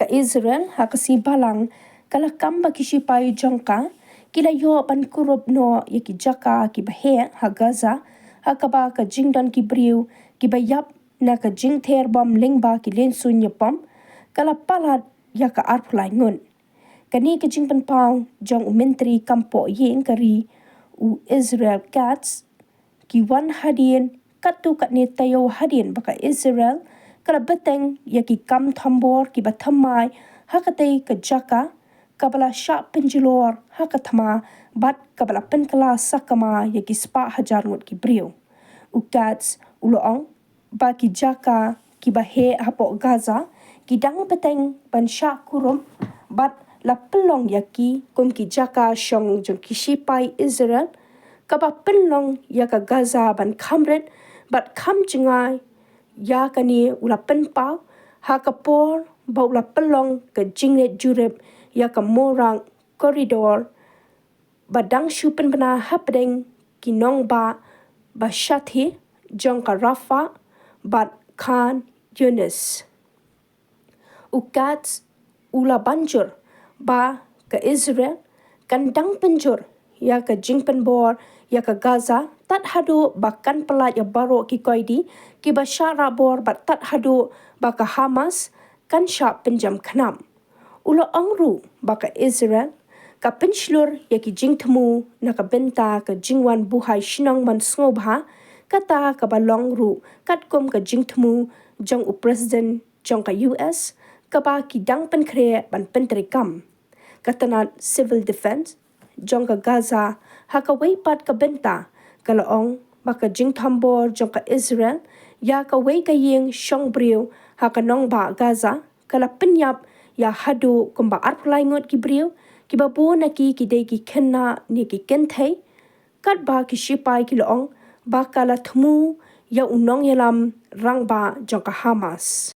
ka Israel haka si balang kala kamba kishipai jongka kila yo ban kurup no yaki jaka kiba he ha Gaza haka ba ka jingdan kibriu kiba yap na ka jingther bom lingba ki lensun yapom kala palat yaka arpulai ngun kani ka jingpan pau jong menteri kampo yin kari u Israel Katz ki wan hadien katu kat ne tayo hadien baka Israel kala beteng yaki kam thambor ki bathamai hakatei ka jaka kabala syak penjulor hakatama bat kabala penkala sakama yaki spa hajar ngut ki brio ukats uloong ba ki jaka ki bahe hapo Gaza ki dang beteng ban syak kurum bat la pelong yaki kum ki jaka shong jong kishipai Israel kaba pelong yaka Gaza ban kamret bat kam jengai ya kani ula penpau ha kapor ba ula pelong ke jinglet jurep ya ka morang koridor badang shupen bena hapdeng kinong ba shathi jong ka rafa bat khan Yunus ukat ula banjur ba ke Israel kandang penjur ya ka jingpen bor ya ka Gaza tat hadu bahkan pelat ya baro ki koidi ki basyara bor bat tat hadu baka Hamas kan syap penjam khnam ulo angru baka Israel ka penslur ya ki jingtemu na ka benta ka jingwan buhai shinang man ngobha kata ka balong ru katkum ka jingtemu jong u president jong ka US ka ba ki dang pen kre ban pentrikam katanat civil defense jong ka Gaza haka weipat ka benta kalaong baka jingthambor jong ka Israel ya ka wei ka yeng shong brio haka nong ba Gaza kala penyap ya hadu kumba arplai ngot ki brio ki babu na ki dei ki kenna ni ki kenthei kat ba ki shipai ki laong ba kala thmu ya unong yalam rang ba jong ka Hamas